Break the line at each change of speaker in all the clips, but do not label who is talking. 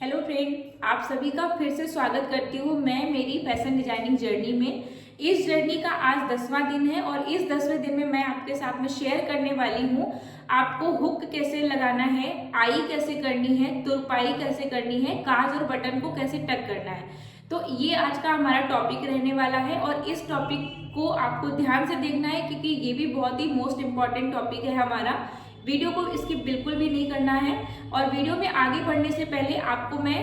Hello friend, आप सभी का फिर से स्वागत करती हूँ मैं मेरी फैशन डिजाइनिंग जर्नी में। इस जर्नी का आज 10वां दिन है और इस 10वें दिन में मैं आपके साथ में शेयर करने वाली हूँ आपको हुक कैसे लगाना है, आई कैसे करनी है, तुरपाई कैसे करनी है, काज और बटन को कैसे टक करना है। तो ये आज का हमारा टॉपिक रहने वाला है और इस टॉपिक को आपको ध्यान से देखना है क्योंकि ये भी बहुत ही मोस्ट इम्पॉर्टेंट टॉपिक है हमारा। वीडियो को स्किप बिल्कुल भी नहीं करना है। और वीडियो में आगे बढ़ने से पहले आपको मैं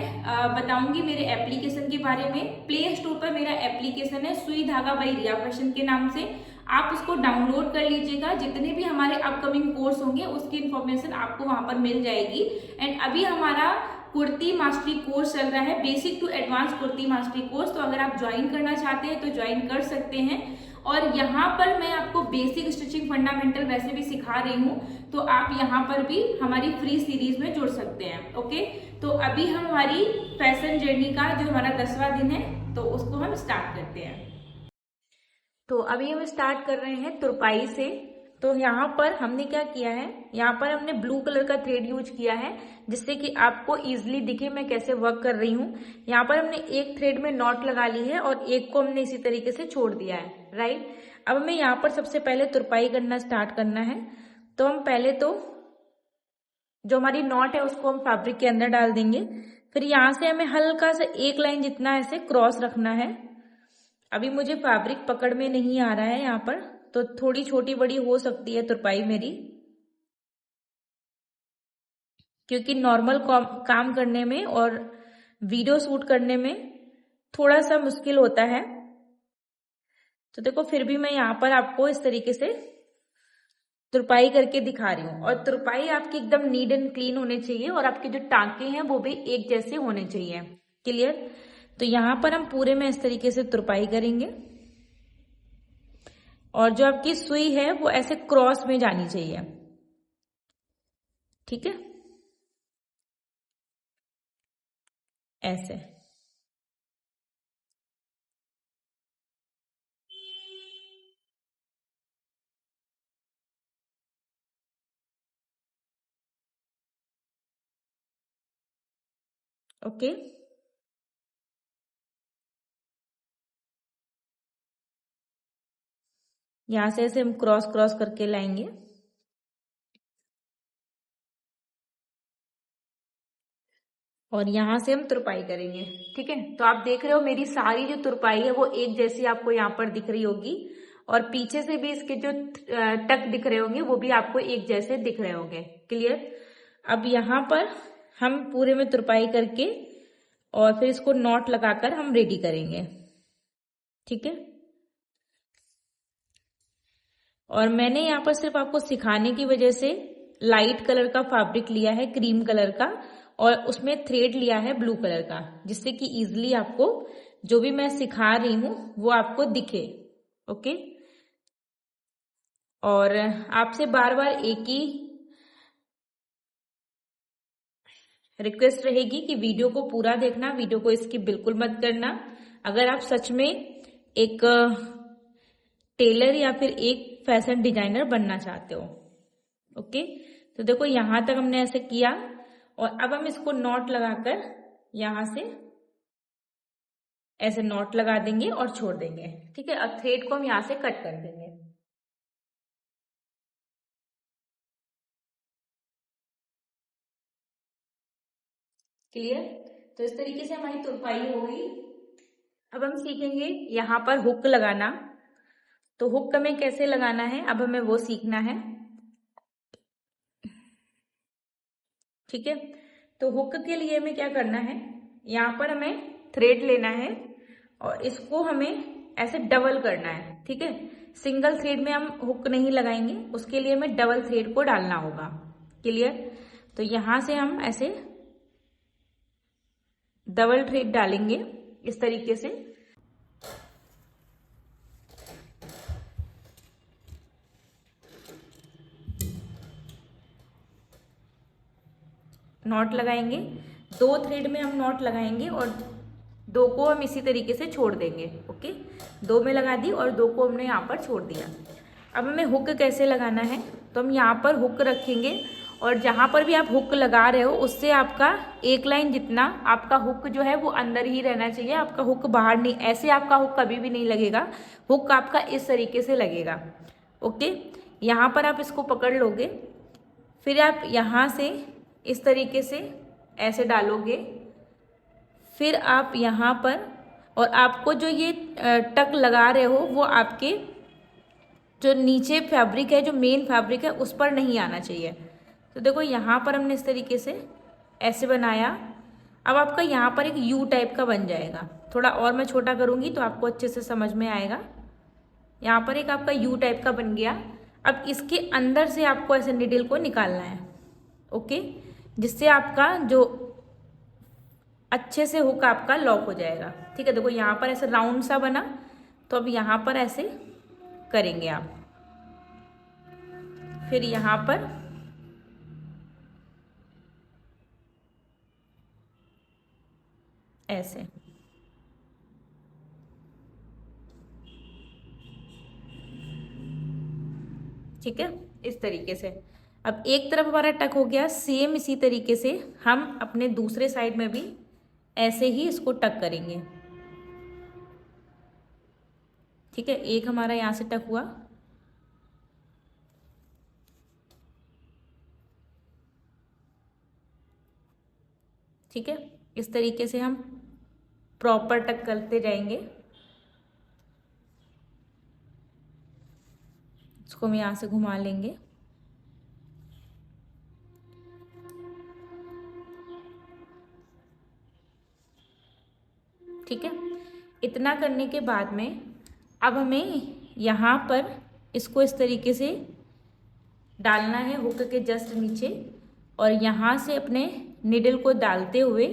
बताऊंगी मेरे एप्लीकेशन के बारे में। प्ले स्टोर पर मेरा एप्लीकेशन है सुई धागा बाई रिया फैशन के नाम से, आप उसको डाउनलोड कर लीजिएगा। जितने भी हमारे अपकमिंग कोर्स होंगे उसकी इन्फॉर्मेशन आपको वहां पर मिल जाएगी। एंड अभी हमारा कुर्ती मास्टरी कोर्स चल रहा है, basic to advance kurti mastery course. तो अगर आप ज्वाइन करना चाहते हैं तो ज्वाइन कर सकते हैं। और यहाँ पर मैं आपको बेसिक स्टिचिंग फंडामेंटल वैसे भी सिखा रही हूँ, तो आप यहाँ पर भी हमारी फ्री सीरीज में जुड़ सकते हैं। ओके, तो अभी हम हमारी फैशन जर्नी का जो हमारा 10वां दिन है तो उसको हम स्टार्ट करते हैं। तो अभी हम स्टार्ट कर रहे हैं तुरपाई से। तो यहाँ पर हमने क्या किया है, यहाँ पर हमने ब्लू कलर का थ्रेड यूज किया है जिससे कि आपको इजीली दिखे मैं कैसे वर्क कर रही हूँ। यहाँ पर हमने एक थ्रेड में नॉट लगा ली है और एक को हमने इसी तरीके से छोड़ दिया है, राइट। अब हमें यहाँ पर सबसे पहले तुरपाई करना स्टार्ट करना है। तो हम पहले तो जो हमारी नॉट है उसको हम फैब्रिक के अंदर डाल देंगे। फिर यहाँ से हमें हल्का सा एक लाइन जितना ऐसे क्रॉस रखना है। अभी मुझे फैब्रिक पकड़ में नहीं आ रहा है यहाँ पर, तो थोड़ी छोटी बड़ी हो सकती है तुरपाई मेरी, क्योंकि नॉर्मल काम करने में और वीडियो शूट करने में थोड़ा सा मुश्किल होता है। तो देखो फिर भी मैं यहाँ पर आपको इस तरीके से तुरपाई करके दिखा रही हूँ। और तुरपाई आपकी एकदम नीट एंड क्लीन होने चाहिए और आपके जो टांके हैं वो भी एक जैसे होने चाहिए। क्लियर। तो यहाँ पर हम पूरे में इस तरीके से तुरपाई करेंगे और जो आपकी सुई है वो ऐसे क्रॉस में जानी चाहिए, ठीक है, ऐसे। ओके, यहां से ऐसे हम क्रॉस क्रॉस करके लाएंगे। और यहां से हम तुरपाई करेंगे, ठीक है। तो आप देख रहे हो मेरी सारी जो तुरपाई है वो एक जैसी आपको यहाँ पर दिख रही होगी और पीछे से भी इसके जो टक दिख रहे होंगे वो भी आपको एक जैसे दिख रहे होंगे। क्लियर। अब यहाँ पर हम पूरे में तुरपाई करके और फिर इसको नॉट लगाकर हम रेडी करेंगे, ठीक है। और मैंने यहाँ पर सिर्फ आपको सिखाने की वजह से लाइट कलर का फैब्रिक लिया है, क्रीम कलर का, और उसमें थ्रेड लिया है ब्लू कलर का, जिससे कि इजीली आपको जो भी मैं सिखा रही हूं वो आपको दिखे। ओके। और आपसे बार बार एक ही रिक्वेस्ट रहेगी कि वीडियो को पूरा देखना, वीडियो को स्किप बिल्कुल मत करना। अगर आप सच में एक टेलर या फिर एक फैशन डिजाइनर बनना चाहते हो। ओके। तो देखो यहां तक हमने ऐसे किया और अब हम इसको नॉट लगाकर यहां से ऐसे नॉट लगा देंगे और छोड़ देंगे, ठीक है। अब थ्रेड को हम यहां से कट कर देंगे। क्लियर। तो इस तरीके से हमारी तुरपाई हो गई। अब हम सीखेंगे यहां पर हुक लगाना। तो हुक हमें कैसे लगाना है अब हमें वो सीखना है, ठीक है। तो हुक के लिए हमें क्या करना है, यहाँ पर हमें थ्रेड लेना है और इसको हमें ऐसे डबल करना है, ठीक है। सिंगल थ्रेड में हम हुक नहीं लगाएंगे, उसके लिए हमें डबल थ्रेड को डालना होगा। क्लियर। तो यहां से हम ऐसे डबल थ्रेड डालेंगे इस तरीके से। नॉट लगाएंगे, 2 थ्रेड में हम नॉट लगाएंगे और 2 को हम इसी तरीके से छोड़ देंगे। ओके, 2 में लगा दी और 2 को हमने यहाँ पर छोड़ दिया। अब हमें हुक कैसे लगाना है, तो हम यहाँ पर हुक रखेंगे और जहाँ पर भी आप हुक लगा रहे हो उससे आपका एक लाइन जितना आपका हुक जो है वो अंदर ही रहना चाहिए, आपका हुक बाहर नहीं, ऐसे आपका हुक कभी भी नहीं लगेगा। हुक आपका इस तरीके से लगेगा। ओके, यहाँ पर आप इसको पकड़ लोगे, फिर आप यहाँ से इस तरीके से ऐसे डालोगे, फिर आप यहाँ पर, और आपको जो ये टक लगा रहे हो वो आपके जो नीचे फैब्रिक है, जो मेन फैब्रिक है, उस पर नहीं आना चाहिए। तो देखो यहाँ पर हमने इस तरीके से ऐसे बनाया। अब आपका यहाँ पर एक यू टाइप का बन जाएगा। थोड़ा और मैं छोटा करूँगी तो आपको अच्छे से समझ में आएगा। यहाँ पर एक आपका यू टाइप का बन गया। अब इसके अंदर से आपको ऐसे निडल को निकालना है। ओके, जिससे आपका जो अच्छे से हुक आपका लॉक हो जाएगा। ठीक है, देखो यहाँ पर ऐसे राउंड सा बना, तो अब यहाँ पर ऐसे करेंगे आप, फिर यहाँ पर ऐसे। ठीक है, इस तरीके से। अब एक तरफ हमारा टक हो गया, सेम इसी तरीके से हम अपने दूसरे साइड में भी ऐसे ही इसको टक करेंगे। ठीक है, एक हमारा यहाँ से टक हुआ, ठीक है, इस तरीके से हम प्रॉपर टक करते जाएंगे। इसको हम यहाँ से घुमा लेंगे। ठीक है, इतना करने के बाद में अब हमें यहाँ पर इसको इस तरीके से डालना है हुक के जस्ट नीचे, और यहाँ से अपने निडल को डालते हुए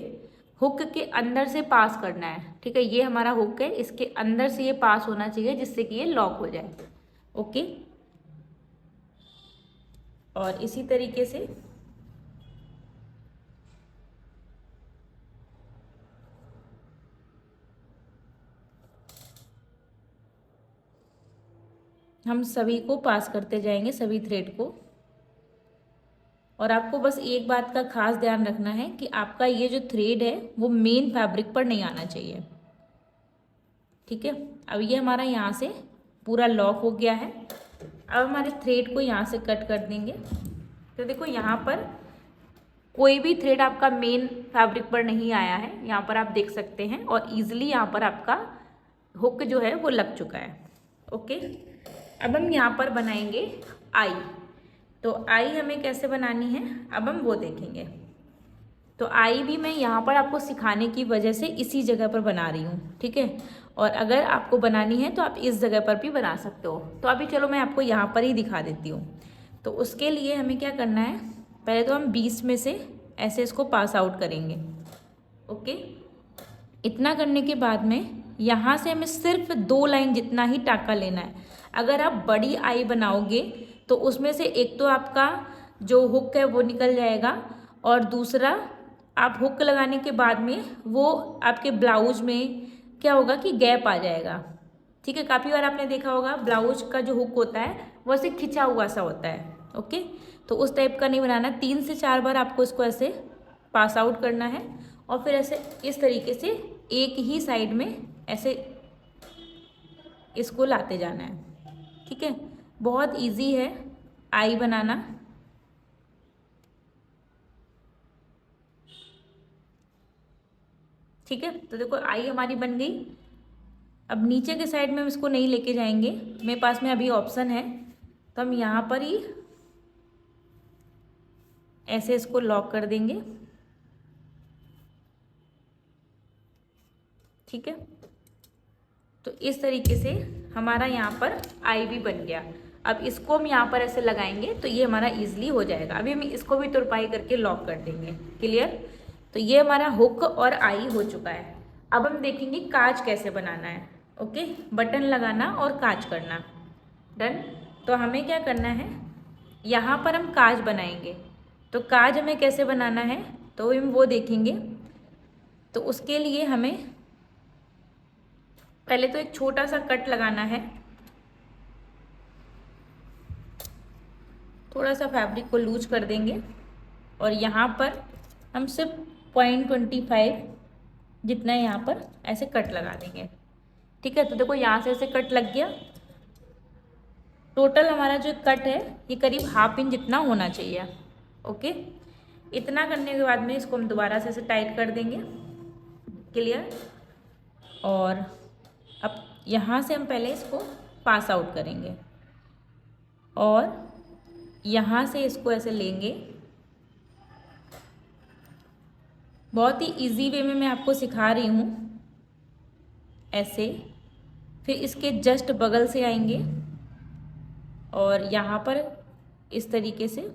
हुक के अंदर से पास करना है। ठीक है, ये हमारा हुक है, इसके अंदर से ये पास होना चाहिए जिससे कि ये लॉक हो जाए। ओके, और इसी तरीके से हम सभी को पास करते जाएंगे, सभी थ्रेड को। और आपको बस एक बात का खास ध्यान रखना है कि आपका ये जो थ्रेड है वो मेन फैब्रिक पर नहीं आना चाहिए। ठीक है, अब ये हमारा यहाँ से पूरा लॉक हो गया है। अब हमारे थ्रेड को यहाँ से कट कर देंगे। तो देखो यहाँ पर कोई भी थ्रेड आपका मेन फैब्रिक पर नहीं आया है, यहाँ पर आप देख सकते हैं, और ईजिली यहाँ पर आपका हुक जो है वो लग चुका है। ओके, अब हम यहाँ पर बनाएंगे आई। तो आई हमें कैसे बनानी है अब हम वो देखेंगे। तो आई भी मैं यहाँ पर आपको सिखाने की वजह से इसी जगह पर बना रही हूँ। ठीक है, और अगर आपको बनानी है तो आप इस जगह पर भी बना सकते हो। तो अभी चलो मैं आपको यहाँ पर ही दिखा देती हूँ। तो उसके लिए हमें क्या करना है, पहले तो हम 20 में से ऐसे इसको पास आउट करेंगे। ओके, इतना करने के बाद में यहाँ से हमें सिर्फ 2 लाइन जितना ही टाका लेना है। अगर आप बड़ी आई बनाओगे तो उसमें से एक तो आपका जो हुक है वो निकल जाएगा, और दूसरा आप हुक लगाने के बाद में वो आपके ब्लाउज में क्या होगा कि गैप आ जाएगा। ठीक है, काफ़ी बार आपने देखा होगा ब्लाउज का जो हुक होता है वो ऐसे खिंचा हुआ सा होता है। ओके, तो उस टाइप का नहीं बनाना। 3 से 4 बार आपको इसको ऐसे पास आउट करना है, और फिर ऐसे इस तरीके से एक ही साइड में ऐसे इसको लाते जाना है। ठीक है, बहुत इजी है आई बनाना। ठीक है, तो देखो आई हमारी बन गई। अब नीचे के साइड में हम इसको नहीं लेके जाएंगे, मेरे पास में अभी ऑप्शन है, तो हम यहाँ पर ही ऐसे इसको लॉक कर देंगे। ठीक है, तो इस तरीके से हमारा यहाँ पर आई भी बन गया। अब इसको हम यहाँ पर ऐसे लगाएंगे तो ये हमारा इजीली हो जाएगा। अभी हम इसको भी तुरपाई करके लॉक कर देंगे। क्लियर, तो ये हमारा हुक और आई हो चुका है। अब हम देखेंगे काज कैसे बनाना है। ओके, बटन लगाना और काज करना। डन। तो हमें क्या करना है, यहाँ पर हम काज बनाएंगे। तो काज हमें कैसे बनाना है तो हम वो देखेंगे। तो उसके लिए हमें पहले तो एक छोटा सा कट लगाना है। थोड़ा सा फैब्रिक को लूज कर देंगे। और यहाँ पर हम सिर्फ 0.25 जितना यहाँ पर ऐसे कट लगा देंगे। ठीक है, तो देखो यहाँ से ऐसे कट लग गया। टोटल हमारा जो कट है ये करीब 1/2 इंच जितना होना चाहिए। ओके, इतना करने के बाद में इसको हम दोबारा से ऐसे टाइट कर देंगे। क्लियर। और अब यहाँ से हम पहले इसको पास आउट करेंगे और यहाँ से इसको ऐसे लेंगे। बहुत ही इजी वे में मैं आपको सिखा रही हूँ। ऐसे फिर इसके जस्ट बगल से आएंगे और यहाँ पर इस तरीके से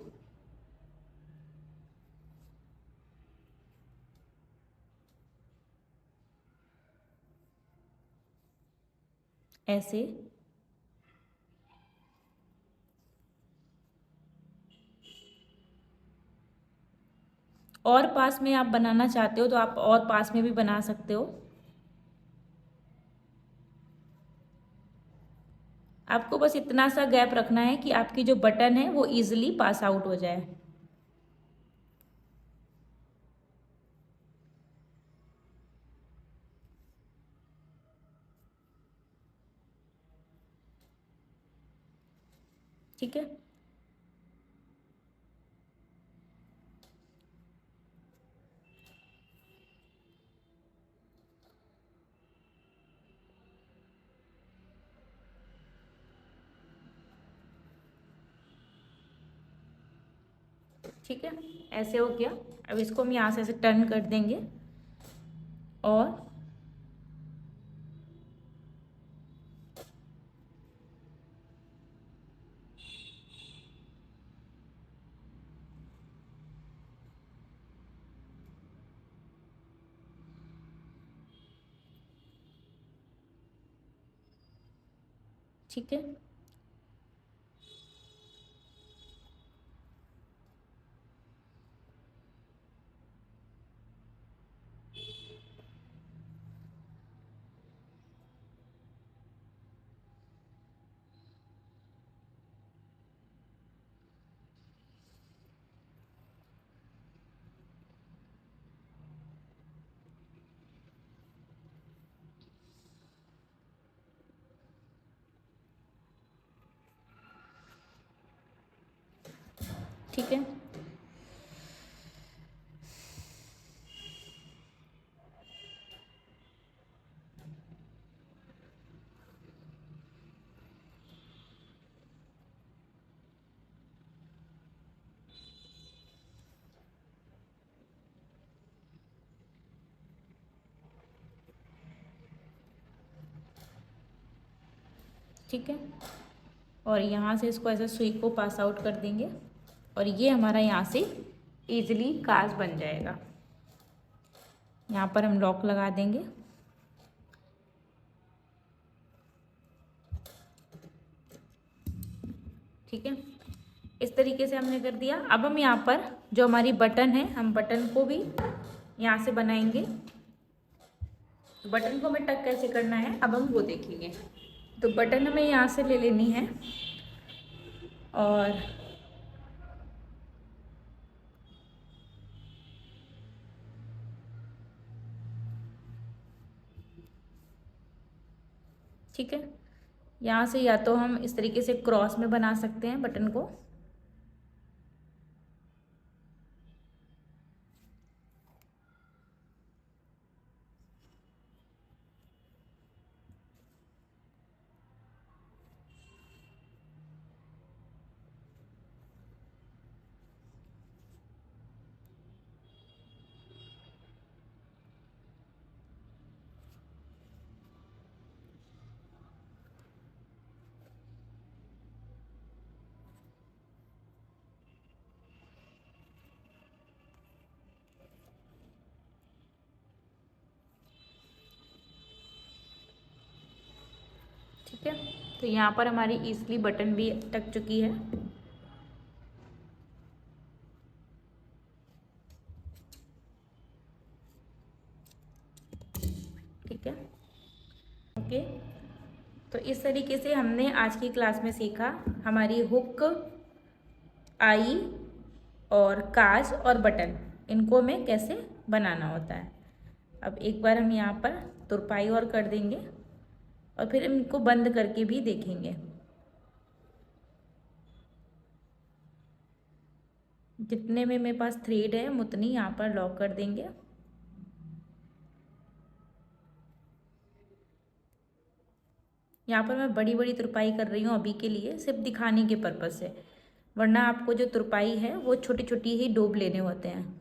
ऐसे और पास में आप बनाना चाहते हो तो आप और पास में भी बना सकते हो। आपको बस इतना सा गैप रखना है कि आपकी जो बटन है वो इजीली पास आउट हो जाए। ठीक है, ठीक है, ऐसे हो गया। अब इसको हम यहाँ से ऐसे टर्न कर देंगे और ठीक है, ठीक है, ठीक है। और यहाँ से इसको ऐसे सुई को पास आउट कर देंगे और ये हमारा यहाँ से इजीली काज बन जाएगा। यहाँ पर हम लॉक लगा देंगे। ठीक है, इस तरीके से हमने कर दिया। अब हम यहाँ पर जो हमारी बटन है, हम बटन को भी यहाँ से बनाएंगे। तो बटन को हमें टक कैसे करना है अब हम वो देखेंगे। तो बटन हमें यहाँ से ले लेनी है और ठीक है, यहाँ से या तो हम इस तरीके से क्रॉस में बना सकते हैं बटन को, ठीक है। तो यहाँ पर हमारी ईजली बटन भी टक चुकी है। ठीक है, ओके। तो इस तरीके से हमने आज की क्लास में सीखा। हमारी हुक आई, और काज और बटन, इनको हमें कैसे बनाना होता है। अब एक बार हम यहाँ पर तुरपाई और कर देंगे और फिर हम इनको बंद करके भी देखेंगे। जितने में मेरे पास थ्रेड है हम उतनी यहाँ पर लॉक कर देंगे। यहाँ पर मैं बड़ी बड़ी तुरपाई कर रही हूँ अभी के लिए, सिर्फ दिखाने के पर्पज़ से, वरना आपको जो तुरपाई है वो छोटी छोटी ही डोब लेने होते हैं।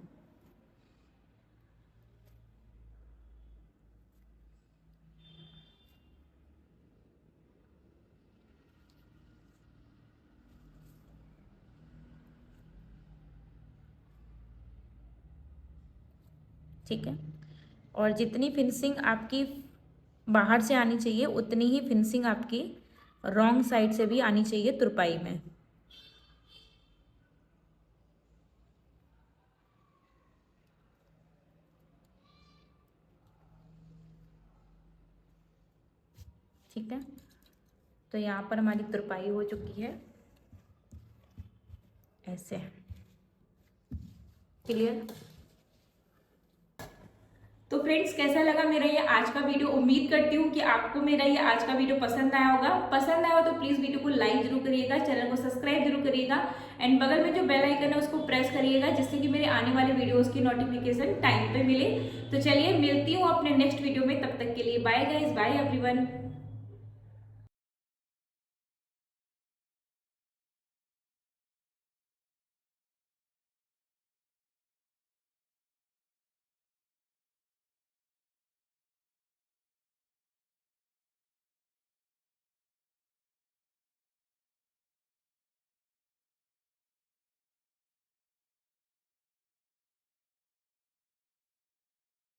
ठीक है, और जितनी फिनिशिंग आपकी बाहर से आनी चाहिए उतनी ही फिनिशिंग आपकी रॉन्ग साइड से भी आनी चाहिए तुरपाई में। ठीक है, तो यहाँ पर हमारी तुरपाई हो चुकी है ऐसे। क्लियर? तो फ्रेंड्स, कैसा लगा मेरा ये आज का वीडियो? उम्मीद करती हूँ कि आपको मेरा ये आज का वीडियो पसंद आया होगा। पसंद आया हो तो प्लीज वीडियो को लाइक जरूर करिएगा, चैनल को सब्सक्राइब जरूर करिएगा एंड बगल में जो बेल आइकन है उसको प्रेस करिएगा, जिससे कि मेरे आने वाले वीडियोस की नोटिफिकेशन टाइम पे मिले। तो चलिए मिलती हूँ अपने नेक्स्ट वीडियो में, तब तक के लिए बाय गाइस, बाय एवरीवन।